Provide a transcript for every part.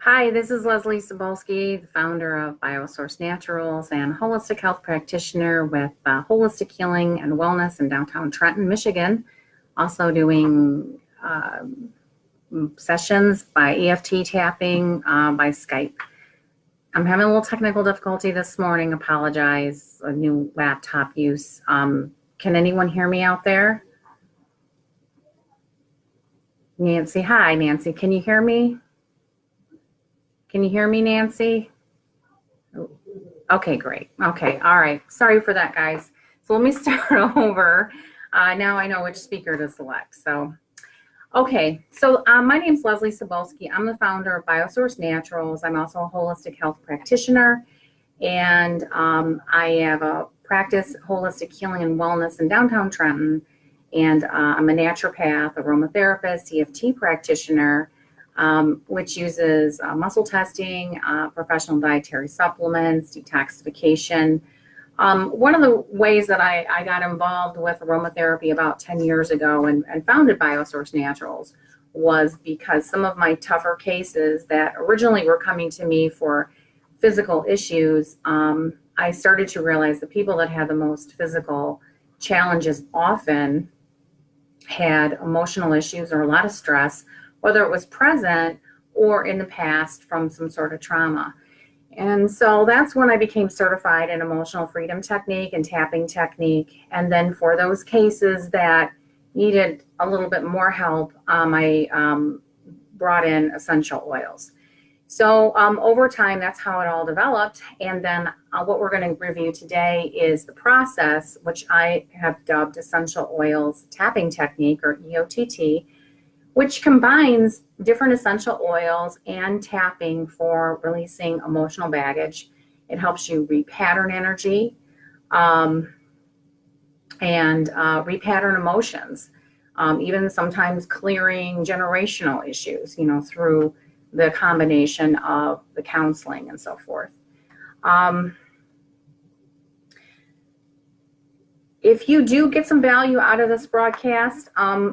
Hi, this is Lezlie Cebulski, the founder of Biosource Naturals and holistic health practitioner with holistic healing and wellness in downtown Trenton, Michigan. Also doing sessions by EFT Tapping by Skype. I'm having a little technical difficulty this morning. Apologize. A new laptop use. Can anyone hear me out there? Nancy, hi, Nancy. Can you hear me? Can you hear me, Nancy? Okay, great. Okay, all right. Sorry for that, guys. So let me start over. Now I know which speaker to select. So, okay. So my name is Lezlie Cebulski. I'm the founder of Biosource Naturals. I'm also a holistic health practitioner, and I have a practice holistic healing and wellness in downtown Trenton. And I'm a naturopath, aromatherapist, EFT practitioner, which uses muscle testing, professional dietary supplements, detoxification. One of the ways that I got involved with aromatherapy about 10 years ago and founded Biosource Naturals was because some of my tougher cases that originally were coming to me for physical issues, I started to realize the people that had the most physical challenges often had emotional issues or a lot of stress, whether it was present or in the past from some sort of trauma. And so that's when I became certified in emotional freedom technique and tapping technique. And then for those cases that needed a little bit more help, I brought in essential oils. So over time, that's how it all developed. And then what we're going to review today is the process, which I have dubbed essential oils tapping technique, or EOTT, which combines different essential oils and tapping for releasing emotional baggage. It helps you repattern energy and repattern emotions, even sometimes clearing generational issues, through the combination of the counseling and so forth. If you do get some value out of this broadcast,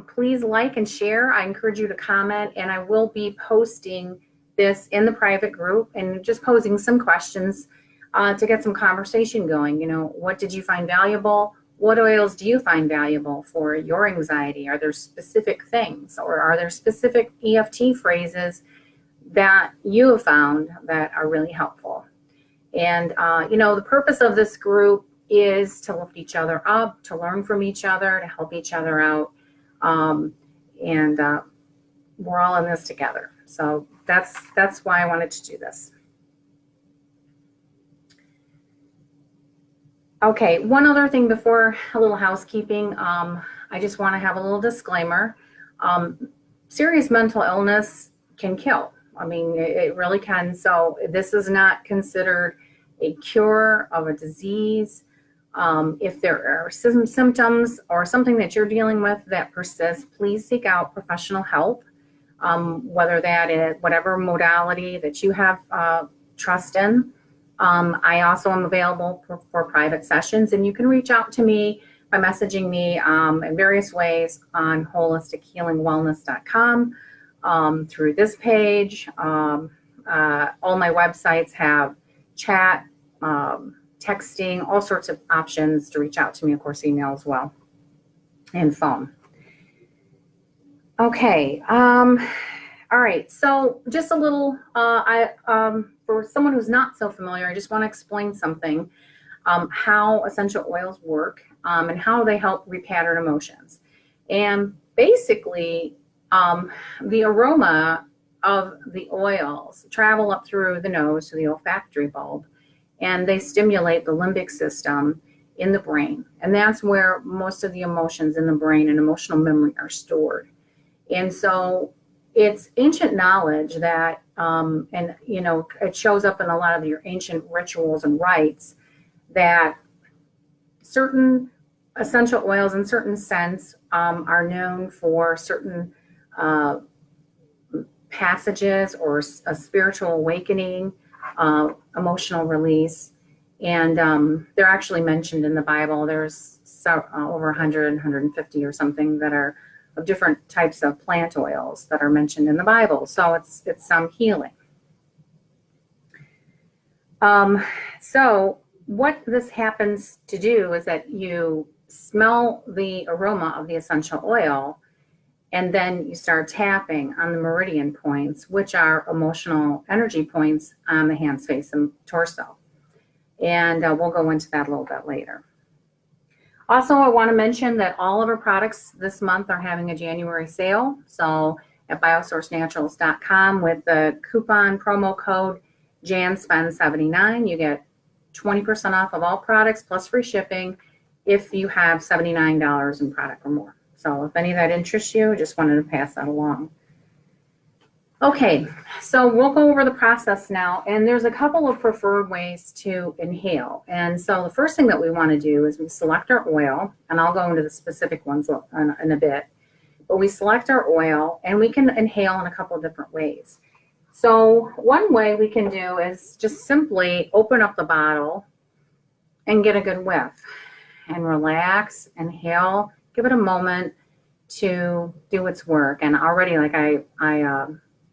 please like and share. I encourage you to comment, and I will be posting this in the private group and just posing some questions to get some conversation going. What did you find valuable? What oils do you find valuable for your anxiety? Are there specific things, or are there specific EFT phrases that you have found that are really helpful? And, the purpose of this group is to lift each other up, to learn from each other, to help each other out. And we're all in this together. So that's why I wanted to do this. Okay, one other thing before a little housekeeping. I just want to have a little disclaimer. Serious mental illness can kill. It really can. So this is not considered a cure of a disease. If there are some symptoms or something that you're dealing with that persists, please seek out professional help, whether that is whatever modality that you have trust in. I also am available for private sessions, and you can reach out to me by messaging me in various ways on holistichealingwellness.com, through this page. All my websites have chat, texting, all sorts of options to reach out to me, of course, email as well, and phone. Okay. All right. So just a little, for someone who's not so familiar, I just want to explain something, how essential oils work, and how they help repattern emotions. And basically, the aroma of the oils travel up through the nose to the olfactory bulb, and they stimulate the limbic system in the brain. And that's where most of the emotions in the brain and emotional memory are stored. And so it's ancient knowledge that, it shows up in a lot of your ancient rituals and rites, that certain essential oils and certain scents are known for certain passages or a spiritual awakening, emotional release. And they're actually mentioned in the Bible. There's over 100, 150 or something that are of different types of plant oils that are mentioned in the Bible. So it's some healing. So what this happens to do is that you smell the aroma of the essential oil, and then you start tapping on the meridian points, which are emotional energy points on the hands, face, and torso. And we'll go into that a little bit later. Also, I want to mention that all of our products this month are having a January sale. So at biosourcenaturals.com with the coupon promo code JANSPEND79, you get 20% off of all products plus free shipping if you have $79 in product or more. So if any of that interests you, just wanted to pass that along. Okay, so we'll go over the process now, and there's a couple of preferred ways to inhale. And so the first thing that we want to do is we select our oil, and I'll go into the specific ones in a bit, but we select our oil and we can inhale in a couple of different ways. So one way we can do is just simply open up the bottle and get a good whiff and relax, inhale, give it a moment to do its work. And already, like I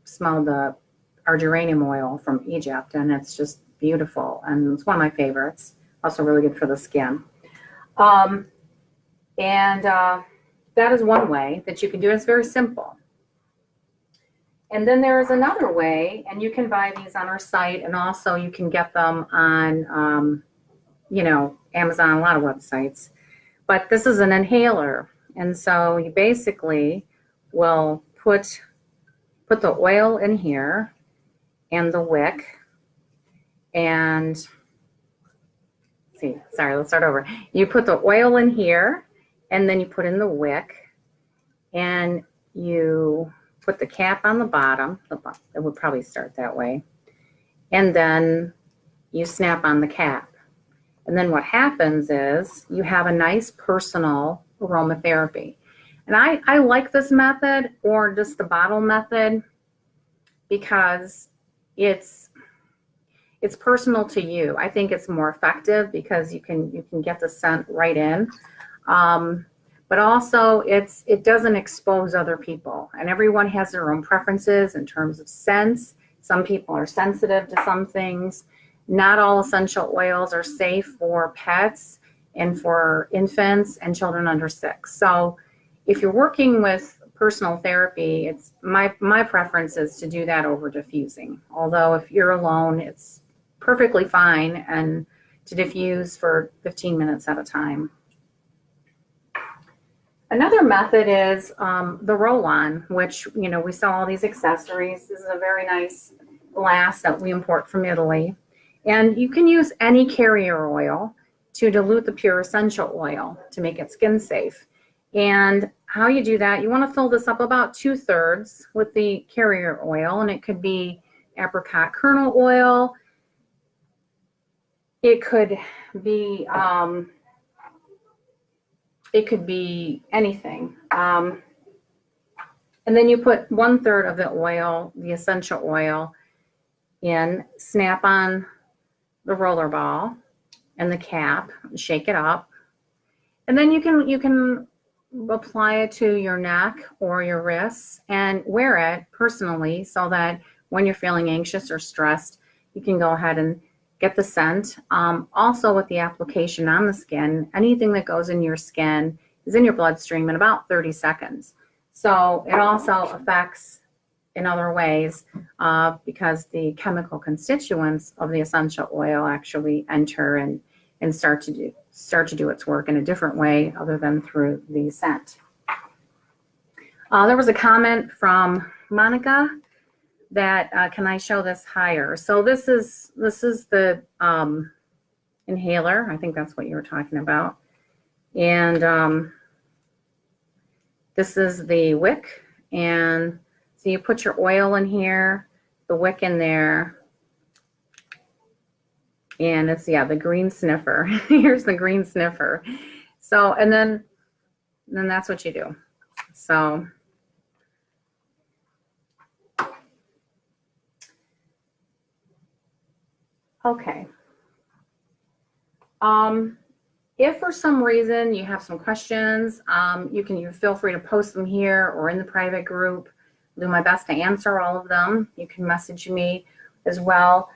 smelled our geranium oil from Egypt, and it's just beautiful, and it's one of my favorites. Also really good for the skin. That is one way that you can do it. It's very simple. And then there is another way, and you can buy these on our site, and also you can get them on, Amazon, a lot of websites. But this is an inhaler, and so you basically will put the oil in here and the wick, and let's start over. You put the oil in here, and then you put in the wick, and you put the cap on the bottom. It would probably start that way. And then you snap on the cap. And then what happens is you have a nice personal aromatherapy. And I like this method, or just the bottle method, because it's personal to you. I think it's more effective because you can get the scent right in. But also it doesn't expose other people, and everyone has their own preferences in terms of scents. Some people are sensitive to some things. Not all essential oils are safe for pets and for infants and children under 6. So if you're working with personal therapy, it's my preference is to do that over diffusing. Although if you're alone, it's perfectly fine and to diffuse for 15 minutes at a time. Another method is the roll-on, which, we sell all these accessories. This is a very nice glass that we import from Italy. And you can use any carrier oil to dilute the pure essential oil to make it skin safe. And how you do that, you want to fill this up about 2/3 with the carrier oil, and it could be apricot kernel oil. It could be anything. And then you put 1/3 of the oil, the essential oil, in, snap on the roller ball and the cap, shake it up. And then you can apply it to your neck or your wrists and wear it personally, so that when you're feeling anxious or stressed, you can go ahead and get the scent. Also with the application on the skin, anything that goes in your skin is in your bloodstream in about 30 seconds. So it also affects in other ways because the chemical constituents of the essential oil actually enter and start to do its work in a different way other than through the scent. There was a comment from Monica that can I show this higher? So this is the inhaler. I think that's what you were talking about. And this is the wick. And so you put your oil in here, the wick in there, and it's, the green sniffer. Here's the green sniffer. So, and then that's what you do. So, okay. If for some reason you have some questions, you feel free to post them here or in the private group. I'll do my best to answer all of them. You can message me as well.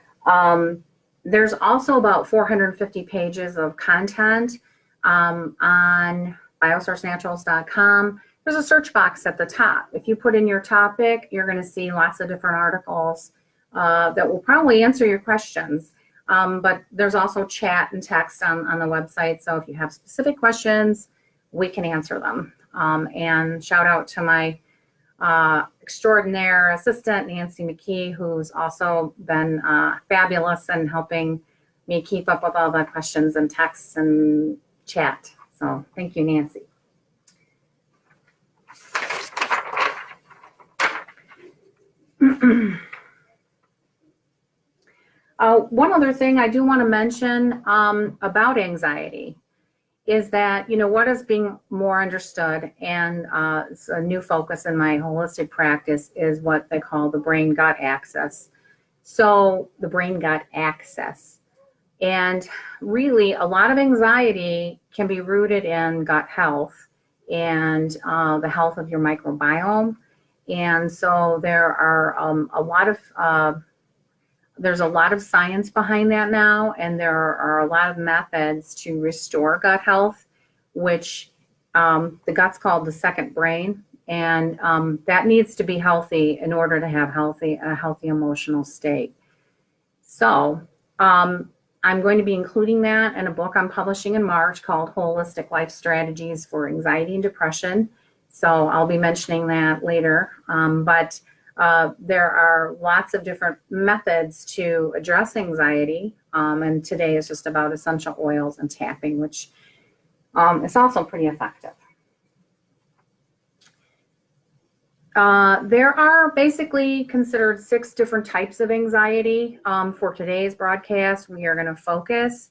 There's also about 450 pages of content on biosourcenaturals.com. There's a search box at the top. If you put in your topic, you're going to see lots of different articles that will probably answer your questions. But there's also chat and text on the website. So if you have specific questions, we can answer them. And shout out to my extraordinaire assistant, Nancy McKee, who's also been fabulous in helping me keep up with all the questions and texts and chat. So thank you, Nancy. One other thing I do want to mention about anxiety is that, you know, what is being more understood, and it's a new focus in my holistic practice, is what they call the brain-gut axis. So the brain-gut axis. And really, a lot of anxiety can be rooted in gut health and the health of your microbiome. And so there are there's a lot of science behind that now, and there are a lot of methods to restore gut health, which the gut's called the second brain, and that needs to be healthy in order to have a healthy emotional state. So I'm going to be including that in a book I'm publishing in March called Holistic Life Strategies for Anxiety and Depression. So I'll be mentioning that later. But there are lots of different methods to address anxiety. And today is just about essential oils and tapping, which is also pretty effective. There are basically considered 6 different types of anxiety. For today's broadcast, we are going to focus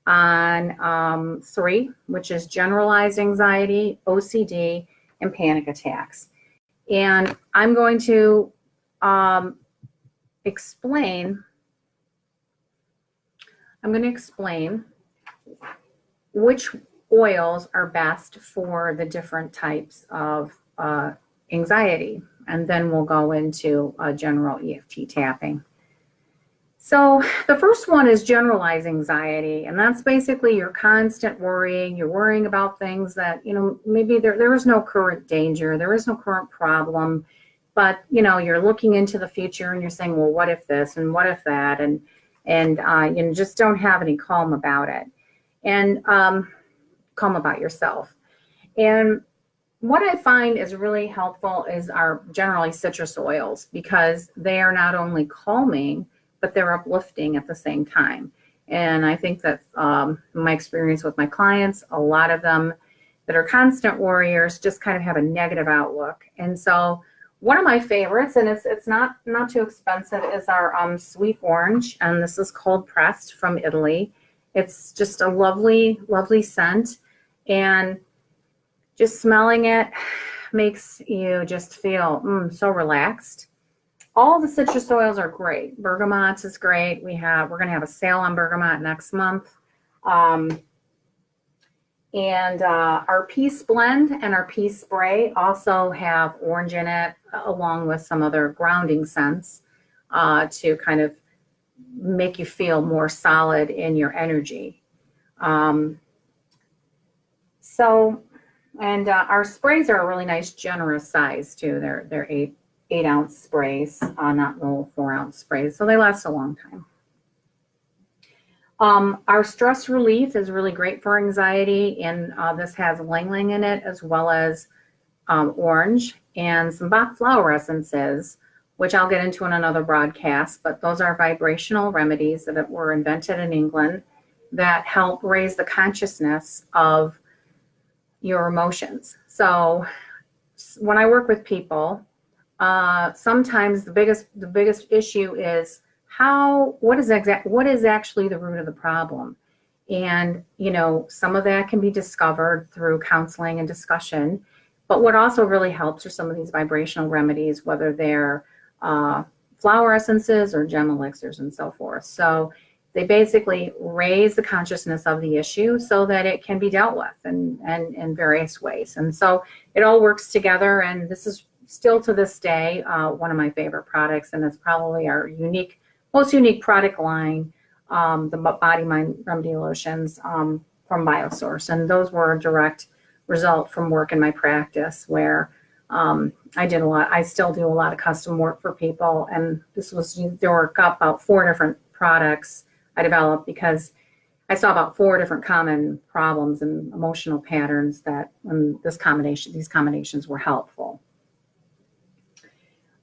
on 3, which is generalized anxiety, OCD, and panic attacks. And I'm going to explain which oils are best for the different types of anxiety. And then we'll go into general EFT tapping. So the first one is generalized anxiety, and that's basically your constant worrying. You're worrying about things that, you know, maybe there is no current danger, there is no current problem, but, you know, you're looking into the future and you're saying, well, what if this and what if that, and you just don't have any calm about it, and calm about yourself. And what I find is really helpful are generally citrus oils, because they are not only calming, but they're uplifting at the same time. And I think that my experience with my clients, a lot of them that are constant worriers just kind of have a negative outlook. And so one of my favorites, and it's not too expensive, is our sweet orange. And this is cold pressed from Italy. It's just a lovely, lovely scent. And just smelling it makes you just feel so relaxed. All the citrus oils are great. Bergamot is great. We're going to have a sale on bergamot next month. And our Peace Blend and our Peace Spray also have orange in it, along with some other grounding scents to kind of make you feel more solid in your energy. And our sprays are a really nice, generous size too. They're 8-ounce sprays, not little 4-ounce sprays, so they last a long time. Our stress relief is really great for anxiety, and this has ylang ylang in it, as well as orange and some Bach flower essences, which I'll get into in another broadcast, but those are vibrational remedies that were invented in England that help raise the consciousness of your emotions. So when I work with people, sometimes the biggest issue is what is actually the root of the problem. And, you know, some of that can be discovered through counseling and discussion, but what also really helps are some of these vibrational remedies, whether they're flower essences or gem elixirs and so forth. So they basically raise the consciousness of the issue so that it can be dealt with in various ways. And so it all works together, and this is still to this day one of my favorite products, and it's probably our most unique product line the Body Mind Remedy lotions from Biosource. And those were a direct result from work in my practice where I still do a lot of custom work for people. And there were about 4 different products I developed because I saw about 4 different common problems and emotional patterns that these combinations were helpful.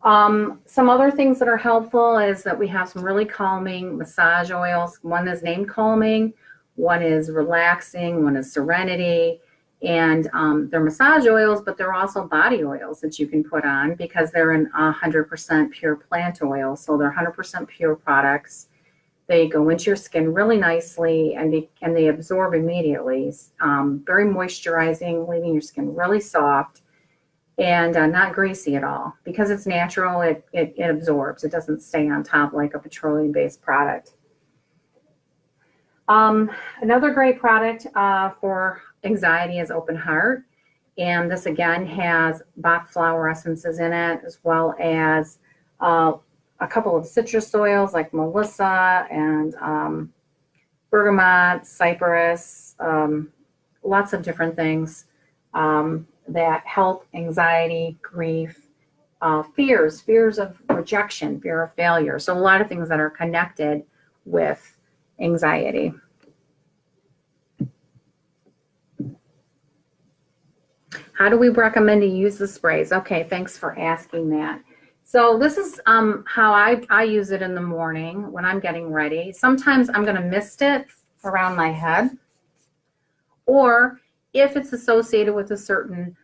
Some other things that are helpful is that we have some really calming massage oils. One is named calming, one is relaxing, one is serenity. And they're massage oils, but they're also body oils that you can put on because they're in 100% pure plant oil. So they're 100% pure products. They go into your skin really nicely and they absorb immediately. Very moisturizing, leaving your skin really soft and not greasy at all. Because it's natural, it absorbs. It doesn't stay on top like a petroleum-based product. Another great product for anxiety is Open Heart. And this again has Bach flower essences in it, as well as a couple of citrus oils like Melissa and bergamot, cypress, lots of different things that help anxiety, grief, fears of rejection, fear of failure. So a lot of things that are connected with anxiety. How do we recommend to use the sprays? Okay, thanks for asking that. So this is how I use it in the morning when I'm getting ready. Sometimes I'm going to mist it around my head, or if it's associated with a certain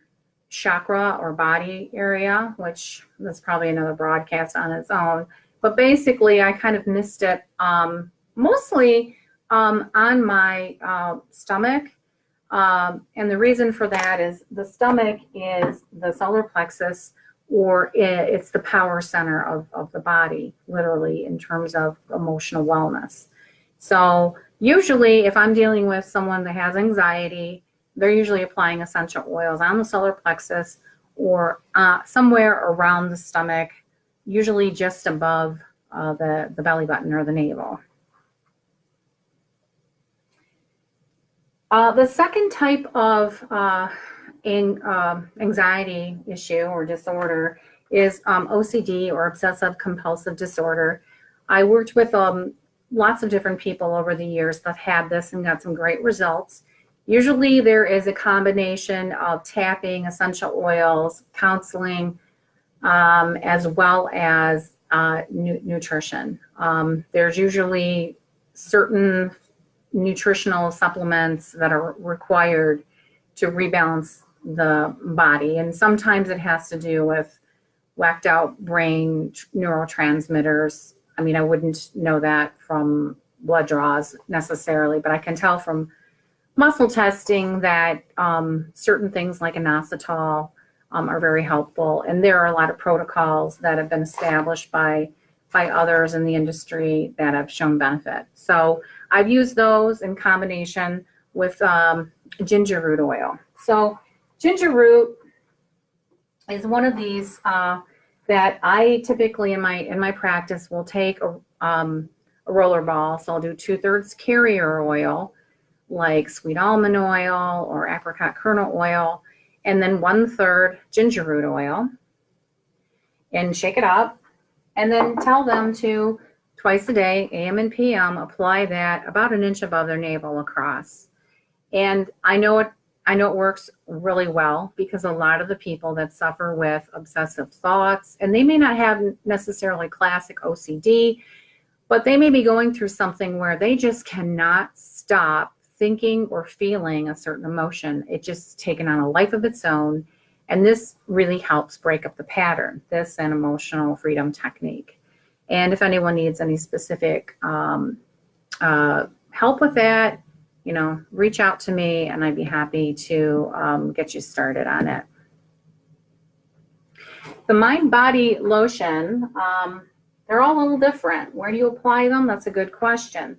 chakra or body area, which that's probably another broadcast on its own. But basically, I kind of mist it mostly on my stomach. And the reason for that is the stomach is the solar plexus, or it's the power center of the body, literally, in terms of emotional wellness. So usually if I'm dealing with someone that has anxiety, they're usually applying essential oils on the solar plexus or somewhere around the stomach, usually just above the belly button or the navel. The second type of anxiety issue or disorder is OCD, or obsessive compulsive disorder. I worked with lots of different people over the years that had this and got some great results. Usually there is a combination of tapping, essential oils, counseling, as well as nutrition. There's usually certain nutritional supplements that are required to rebalance the body. And sometimes it has to do with whacked out brain neurotransmitters. I mean, I wouldn't know that from blood draws necessarily, but I can tell from muscle testing that certain things like inositol are very helpful. And there are a lot of protocols that have been established by others in the industry that have shown benefit. So I've used those in combination with ginger root oil. So ginger root is one of these that I typically in my practice will take a roller ball. So I'll do 2/3 carrier oil, like sweet almond oil or apricot kernel oil, and then 1/3 ginger root oil, and shake it up, and then tell them to twice a day, AM and PM, apply that about 1 inch above their navel across. And I know it works really well because a lot of the people that suffer with obsessive thoughts, and they may not have necessarily classic OCD, but they may be going through something where they just cannot stop thinking or feeling a certain emotion. It's just taken on a life of its own. And this really helps break up the pattern, this and emotional freedom technique. And if anyone needs any specific help with that, reach out to me and I'd be happy to get you started on it. The Mind Body Lotion, they're all a little different. Where do you apply them? That's a good question.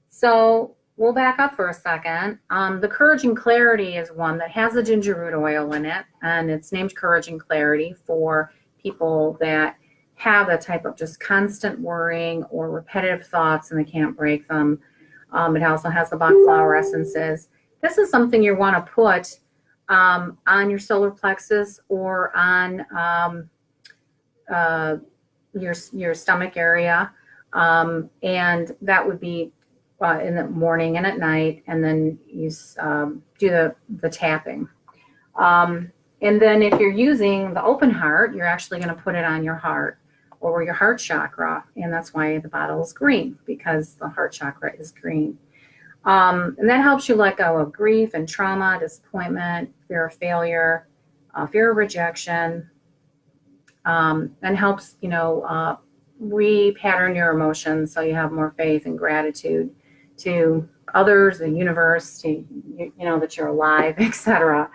So we'll back up for a second. The Courage and Clarity is one that has the ginger root oil in it, and it's named Courage and Clarity for people that have that type of just constant worrying or repetitive thoughts and they can't break them. It also has the Bach flower essences. This is something you want to put on your solar plexus or on your stomach area, and that would be in the morning and at night, and then you do the tapping. And then if you're using the open heart, you're actually going to put it on your heart or your heart chakra, and that's why the bottle is green, because the heart chakra is green. And that helps you let go of grief and trauma, disappointment, fear of failure, fear of rejection, and helps, repattern your emotions so you have more faith and gratitude to others, the universe, to, that you're alive, etc.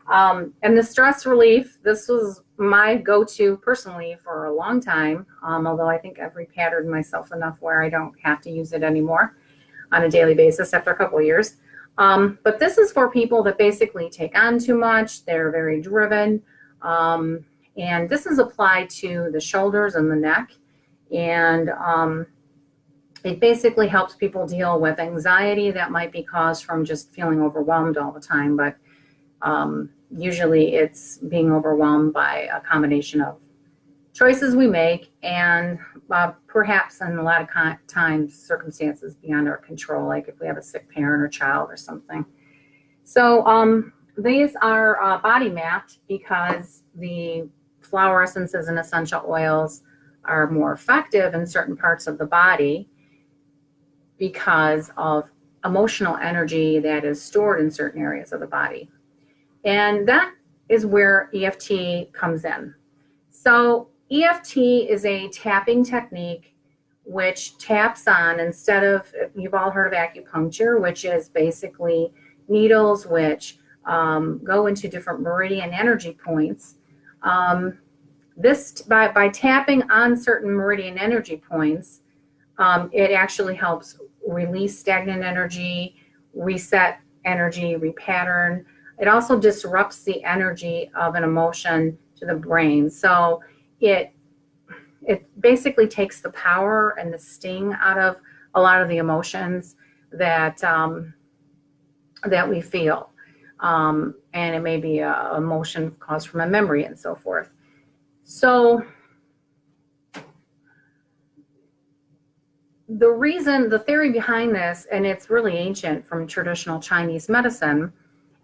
And the stress relief, this was my go-to personally for a long time, although I think I've repatterned myself enough where I don't have to use it anymore on a daily basis after a couple of years. But this is for people that basically take on too much. They're very driven. And this is applied to the shoulders and the neck. And it basically helps people deal with anxiety that might be caused from just feeling overwhelmed all the time. But usually it's being overwhelmed by a combination of choices we make and perhaps in a lot of times circumstances beyond our control, like if we have a sick parent or child or something. So these are body mapped because the flower essences and essential oils are more effective in certain parts of the body because of emotional energy that is stored in certain areas of the body. And that is where EFT comes in. So EFT is a tapping technique which taps on, instead of, you've all heard of acupuncture, which is basically needles which go into different meridian energy points. This by tapping on certain meridian energy points, it actually helps release stagnant energy, reset energy, repattern. It also disrupts the energy of an emotion to the brain. So it basically takes the power and the sting out of a lot of the emotions that that we feel. And it may be an emotion caused from a memory and so forth. So the theory behind this, and it's really ancient from traditional Chinese medicine,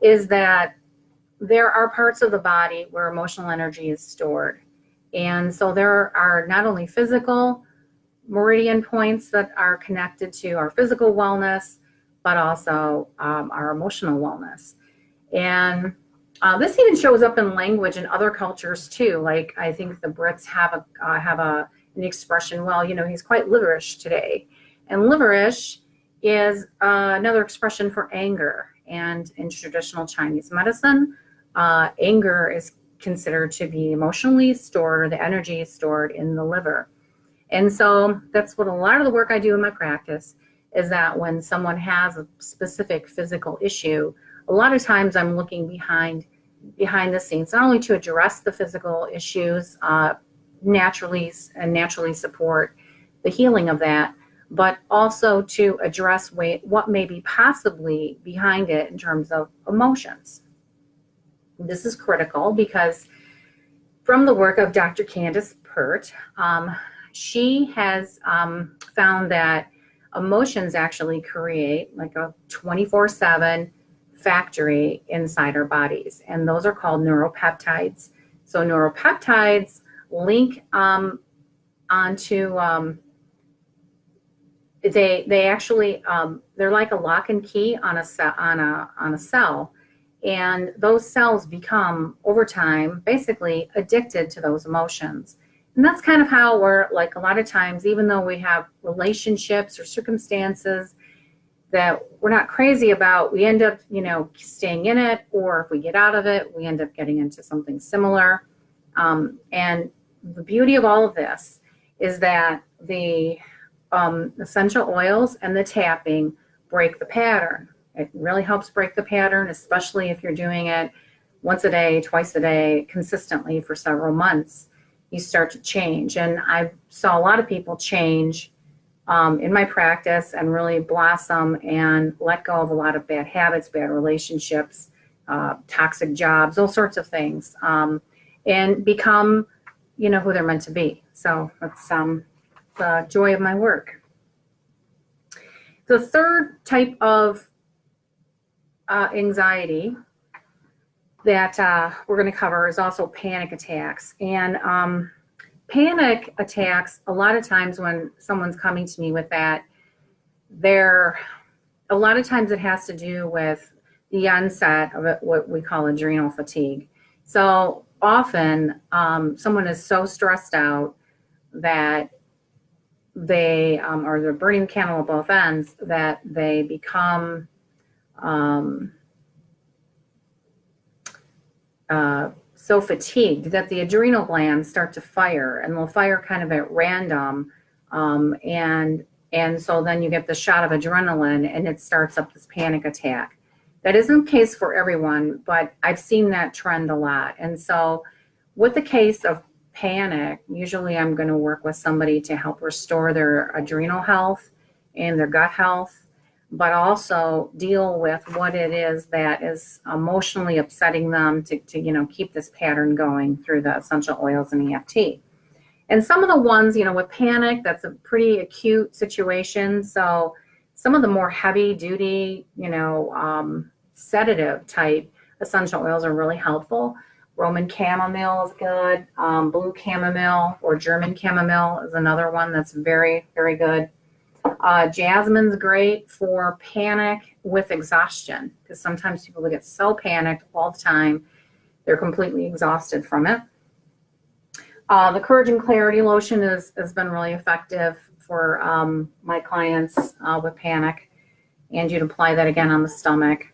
is that there are parts of the body where emotional energy is stored. And so there are not only physical meridian points that are connected to our physical wellness, but also our emotional wellness. And this even shows up in language in other cultures too. Like I think the Brits have an expression, well, he's quite liverish today. And liverish is another expression for anger. And in traditional Chinese medicine, anger is considered to be emotionally stored, or the energy is stored in the liver. And so that's what a lot of the work I do in my practice is that when someone has a specific physical issue, a lot of times I'm looking behind the scenes, not only to address the physical issues naturally support the healing of that, but also to address what may be possibly behind it in terms of emotions. This is critical because from the work of Dr. Candace Pert, she has found that emotions actually create like a 24/7 factory inside our bodies, and those are called neuropeptides. So neuropeptides link onto they actually they're like a lock and key on a cell, and those cells become over time basically addicted to those emotions. And that's kind of how we're, like, a lot of times, even though we have relationships or circumstances that we're not crazy about, we end up, staying in it, or if we get out of it, we end up getting into something similar. And the beauty of all of this is that the essential oils and the tapping break the pattern. It really helps break the pattern, especially if you're doing it once a day, twice a day, consistently for several months. you start to change. And I saw a lot of people change in my practice and really blossom and let go of a lot of bad habits, bad relationships, toxic jobs, all sorts of things, and become, who they're meant to be. So that's the joy of my work. The third type of anxiety that we're going to cover is also panic attacks. And panic attacks, a lot of times when someone's coming to me with that, a lot of times it has to do with the onset of what we call adrenal fatigue. So often someone is so stressed out that they're burning the candle at both ends, that they become so fatigued that the adrenal glands start to fire, and they'll fire kind of at random. And so then you get the shot of adrenaline and it starts up this panic attack. That isn't the case for everyone, but I've seen that trend a lot. And so with the case of panic, usually I'm going to work with somebody to help restore their adrenal health and their gut health, but also deal with what it is that is emotionally upsetting them to keep this pattern going through the essential oils and EFT. And some of the ones, with panic, that's a pretty acute situation. So some of the more heavy duty, sedative type essential oils are really helpful. Roman chamomile is good. Blue chamomile or German chamomile is another one that's very, very good. Jasmine's great for panic with exhaustion, because sometimes people get so panicked all the time, they're completely exhausted from it. The Courage and Clarity lotion has been really effective for my clients with panic, and you'd apply that again on the stomach.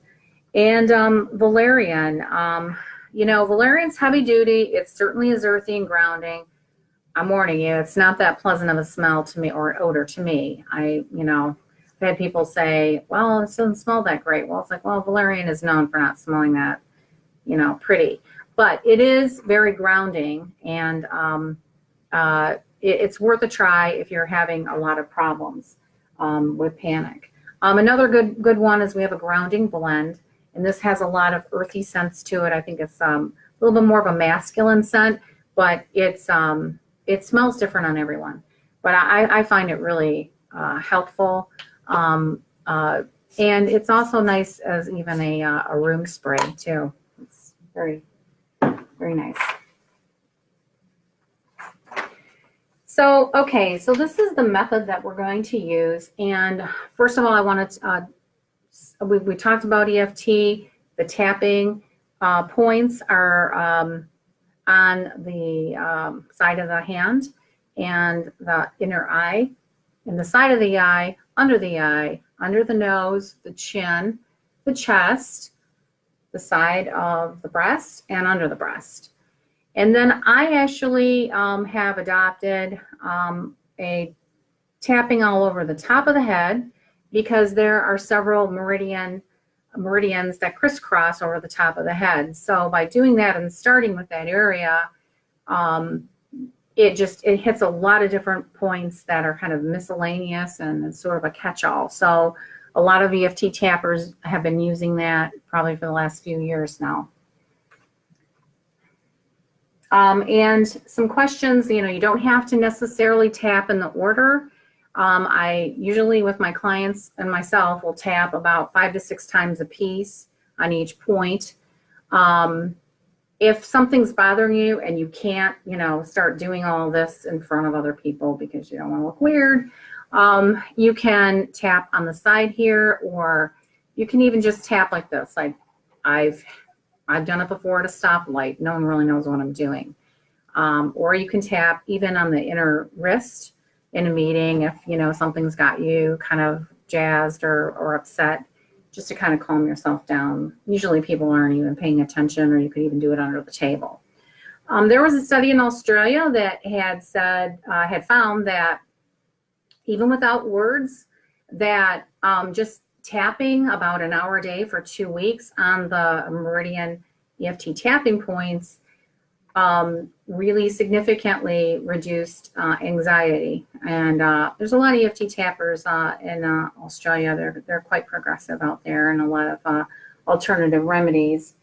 And valerian, valerian's heavy duty. It certainly is earthy and grounding. I'm warning you, it's not that pleasant of a smell to me or odor to me. I've had people say, well, it doesn't smell that great. Well, it's like, well, valerian is known for not smelling that, pretty. But it is very grounding, and it's worth a try if you're having a lot of problems with panic. Another good one is we have a grounding blend, and this has a lot of earthy scents to it. I think it's a little bit more of a masculine scent, but it smells different on everyone. But I find it really helpful, and it's also nice as even a room spray too. It's very, very nice. So, okay, so this is the method that we're going to use. And first of all, I wanted to, we talked about EFT. The tapping points are on the side of the hand and the inner eye, and the side of the eye, under the nose, the chin, the chest, the side of the breast, and under the breast. And then I actually have adopted a tapping all over the top of the head, because there are several meridians that crisscross over the top of the head. So by doing that and starting with that area, it hits a lot of different points that are kind of miscellaneous, and it's sort of a catch-all. So a lot of EFT tappers have been using that probably for the last few years now. And some questions, you don't have to necessarily tap in the order. I usually, with my clients and myself, will tap about 5 to 6 times a piece on each point. If something's bothering you and you can't, start doing all this in front of other people because you don't want to look weird, you can tap on the side here, or you can even just tap like this. Like I've done it before at a stoplight. No one really knows what I'm doing. Or you can tap even on the inner wrist in a meeting if, something's got you kind of jazzed or upset, just to kind of calm yourself down. Usually people aren't even paying attention, or you could even do it under the table. There was a study in Australia that had found that even without words, that just tapping about an hour a day for 2 weeks on the meridian EFT tapping points really significantly reduced anxiety. And there's a lot of EFT tappers in Australia. They're quite progressive out there, and a lot of alternative remedies.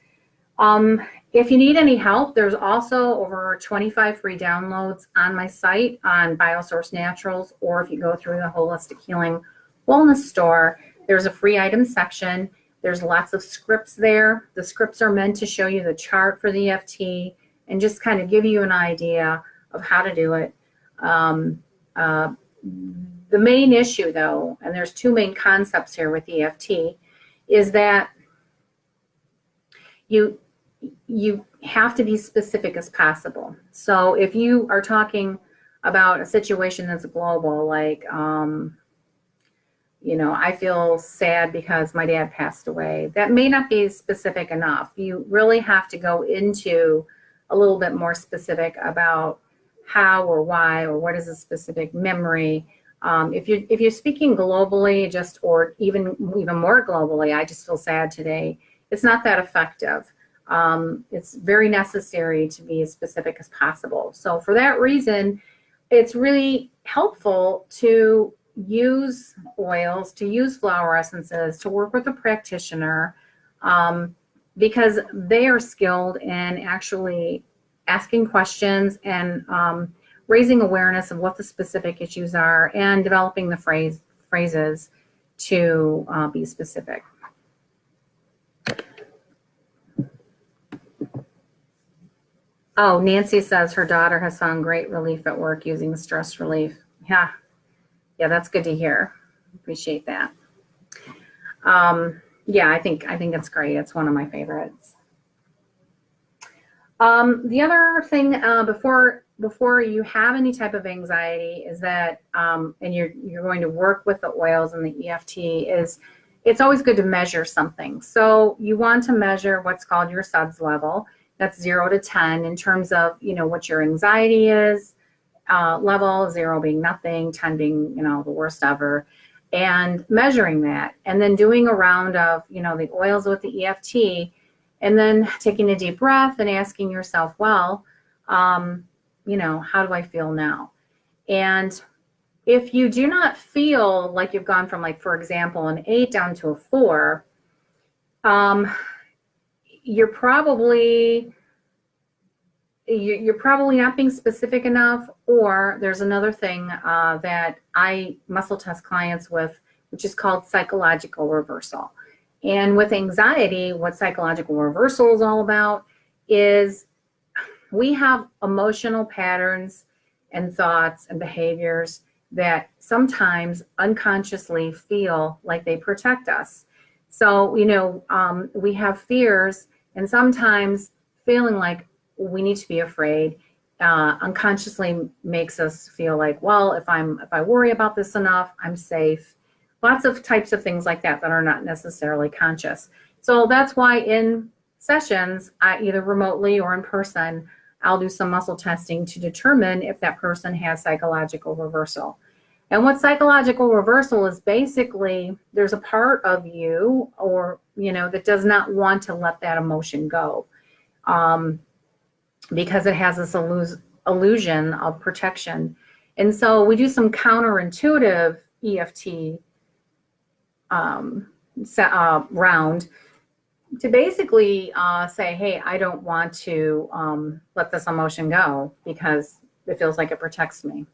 If you need any help, there's also over 25 free downloads on my site on Biosource Naturals, or if you go through the Holistic Healing Wellness store, there's a free item section. There's lots of scripts there. The scripts are meant to show you the chart for the EFT and just kind of give you an idea of how to do it. The main issue, though, and there's two main concepts here with EFT, is that you have to be specific as possible. So if you are talking about a situation that's global, like, I feel sad because my dad passed away, that may not be specific enough. You really have to go into a little bit more specific about how or why or what is a specific memory. If you're speaking globally, or even more globally, I just feel sad today, it's not that effective. It's very necessary to be as specific as possible. So for that reason, it's really helpful to use oils, to use flower essences, to work with a practitioner, because they are skilled in actually asking questions and raising awareness of what the specific issues are and developing the phrases to be specific. Oh, Nancy says her daughter has found great relief at work using stress relief. Yeah, that's good to hear. Appreciate that. Yeah, I think it's great. It's one of my favorites. The other thing before you have any type of anxiety is that, and you're going to work with the oils and the EFT, is it's always good to measure something. So you want to measure what's called your SUDS level. That's 0 to 10 in terms of, what your anxiety is, level, 0 being nothing, 10 being, the worst ever, and measuring that. And then doing a round of, the oils with the EFT, and then taking a deep breath and asking yourself, well, how do I feel now? And if you do not feel like you've gone from, like, for example, an 8 down to a 4, you're probably not being specific enough, or there's another thing that I muscle test clients with, which is called psychological reversal. And with anxiety, what psychological reversal is all about is we have emotional patterns and thoughts and behaviors that sometimes unconsciously feel like they protect us. So, we have fears, and sometimes feeling like we need to be afraid unconsciously makes us feel like, well, if I worry about this enough, I'm safe. Lots of types of things like that are not necessarily conscious. So that's why in sessions, either remotely or in person, I'll do some muscle testing to determine if that person has psychological reversal. And what psychological reversal is, basically, there's a part of you, or, that does not want to let that emotion go, because it has this illusion of protection. And so we do some counterintuitive EFT round to basically say, hey, I don't want to let this emotion go because it feels like it protects me.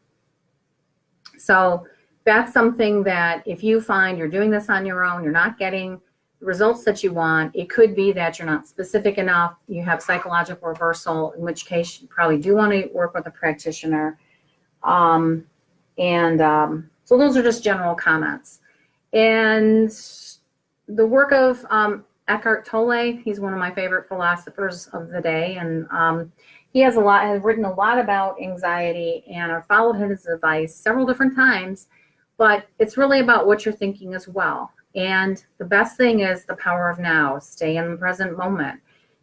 So that's something that if you find you're doing this on your own, you're not getting the results that you want, it could be that you're not specific enough, you have psychological reversal, in which case you probably do want to work with a practitioner. So those are just general comments. And the work of Eckhart Tolle, he's one of my favorite philosophers of the day, and he has written a lot about anxiety, and I've followed his advice several different times, but it's really about what you're thinking as well. And the best thing is the power of now, stay in the present moment.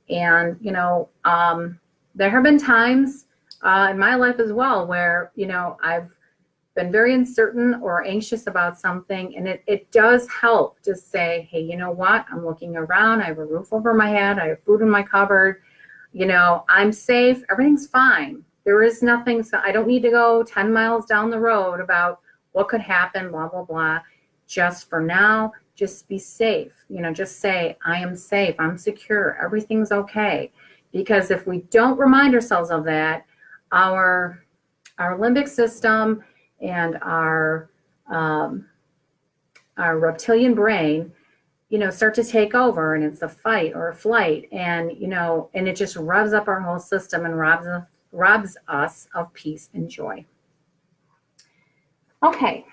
And, there have been times in my life as well where, I've been very uncertain or anxious about something, and it does help to say, hey, you know what, I'm looking around, I have a roof over my head, I have food in my cupboard, I'm safe. Everything's fine. There is nothing. So I don't need to go 10 miles down the road about what could happen, blah, blah, blah. Just for now, just be safe. Just say, I am safe. I'm secure. Everything's okay. Because if we don't remind ourselves of that, our limbic system and our reptilian brain, start to take over, and it's a fight or a flight, and and it just revs up our whole system and robs us of peace and joy. Okay.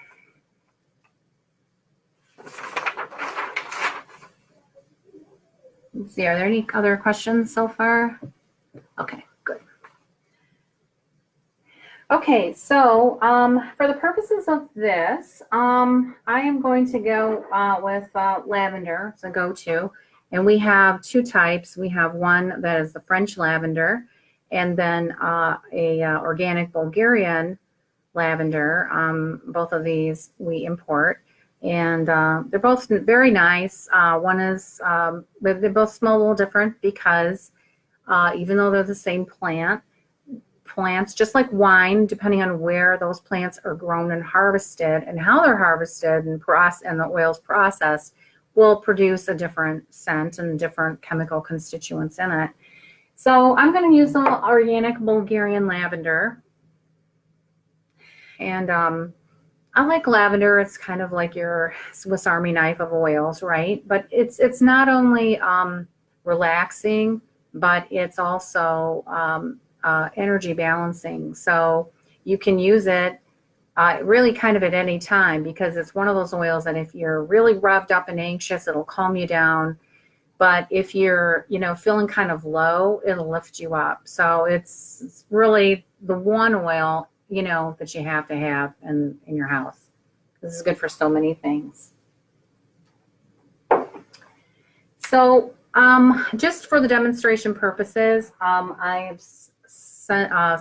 Let's see, are there any other questions so far? Okay, good. Okay, so for the purposes of this, I am going to go with lavender. It's a go-to. And we have two types. We have one that is the French lavender, and then a organic Bulgarian lavender. Both of these we import. And they're both very nice. One is, they both smell a little different because even though they're the same plants, just like wine, depending on where those plants are grown and harvested and how they're harvested and the oil's processed, will produce a different scent and different chemical constituents in it. So I'm going to use the organic Bulgarian lavender. And I like lavender. It's kind of like your Swiss Army knife of oils, right? But it's not only relaxing, but it's also energy balancing. So you can use it really kind of at any time, because it's one of those oils that if you're really revved up and anxious, it'll calm you down. But if you're, feeling kind of low, it'll lift you up. So it's really the one oil that you have to have in your house. This is good for so many things. So just for the demonstration purposes, I have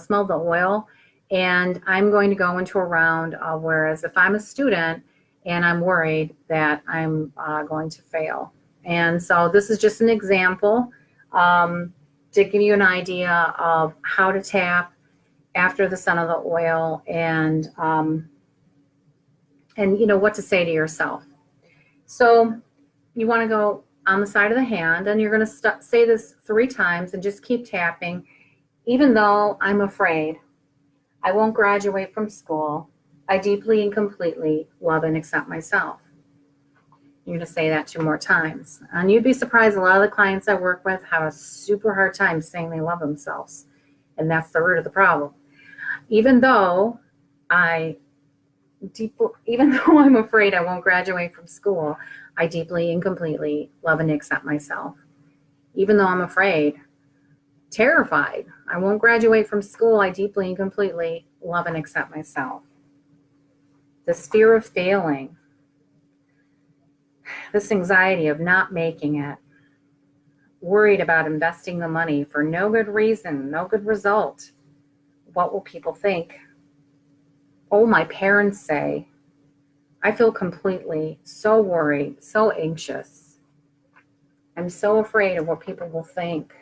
smelled the oil, and I'm going to go into a round, whereas if I'm a student and I'm worried that I'm going to fail. And so this is just an example to give you an idea of how to tap after the scent of the oil, and what to say to yourself. So you want to go on the side of the hand, and you're going to say this 3 times and just keep tapping. Even though I'm afraid, I won't graduate from school, I deeply and completely love and accept myself. You're going to say that 2 more times. And you'd be surprised, a lot of the clients I work with have a super hard time saying they love themselves. And that's the root of the problem. Even though I'm afraid I won't graduate from school, I deeply and completely love and accept myself. Even though I'm afraid, terrified, I won't graduate from school, I deeply and completely love and accept myself. This fear of failing, this anxiety of not making it, worried about investing the money for no good reason, no good result. What will people think? Oh, my parents say. I feel completely so worried, so anxious. I'm so afraid of what people will think.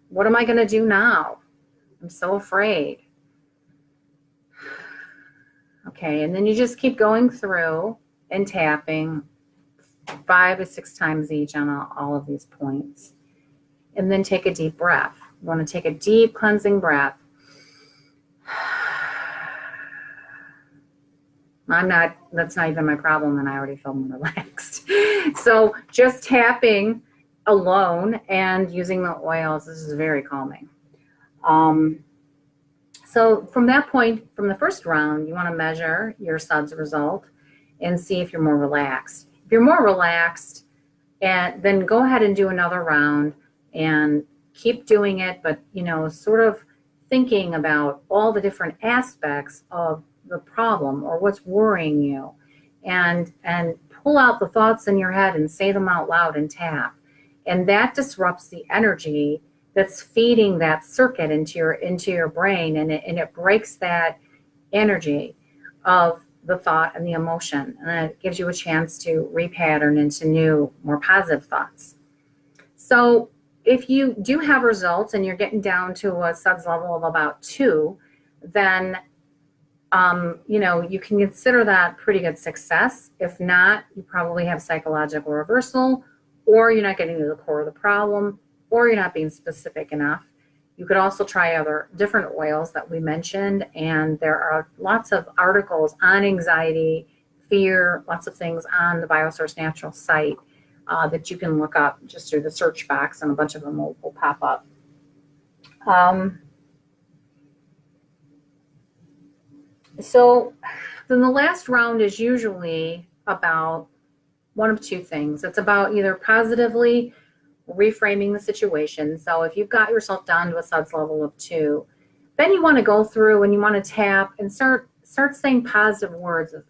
What am I going to do now? I'm so afraid. Okay, and then you just keep going through and tapping 5 to 6 times each on all of these points. And then take a deep breath. You want to take a deep cleansing breath. That's not even my problem, and I already feel more relaxed. So just tapping alone and using the oils, this is very calming. So from that point, from the first round, you want to measure your SUDS result and see if you're more relaxed. If you're more relaxed, and then go ahead and do another round and keep doing it, but sort of thinking about all the different aspects of the problem or what's worrying you, and pull out the thoughts in your head and say them out loud and tap. And that disrupts the energy that's feeding that circuit into your brain, and it breaks that energy of the thought and the emotion, and it gives you a chance to repattern into new, more positive thoughts. So if you do have results and you're getting down to a SUDS level of about 2, then you can consider that pretty good success. If not, you probably have psychological reversal, or you're not getting to the core of the problem, or you're not being specific enough. You could also try other different oils that we mentioned, and there are lots of articles on anxiety, fear, lots of things on the Biosource Naturals site that you can look up just through the search box, and a bunch of them will pop up. So then the last round is usually about one of two things. It's about either positively reframing the situation. So if you've got yourself down to a SUDS level of 2, then you want to go through and you want to tap and start saying positive words of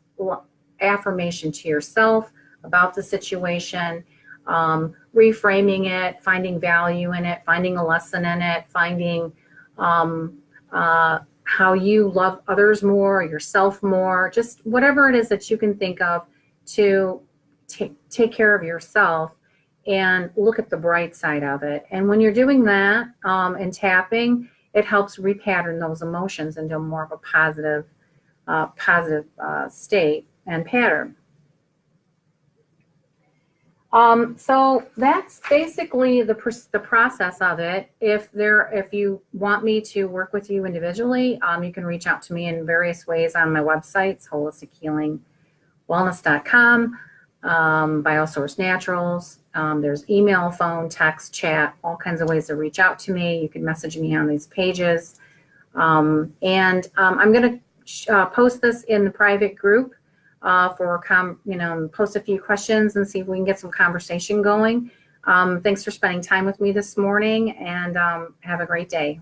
affirmation to yourself about the situation, reframing it, finding value in it, finding a lesson in it, finding how you love others more, yourself more, just whatever it is that you can think of to take care of yourself and look at the bright side of it. And when you're doing that and tapping, it helps repattern those emotions into more of a positive state and pattern. So that's basically the process of it. If you want me to work with you individually, you can reach out to me in various ways on my websites, holistichealingwellness.com, Biosource Naturals. There's email, phone, text, chat, all kinds of ways to reach out to me. You can message me on these pages. I'm going to post this in the private group. Post a few questions and see if we can get some conversation going. Thanks for spending time with me this morning, and have a great day.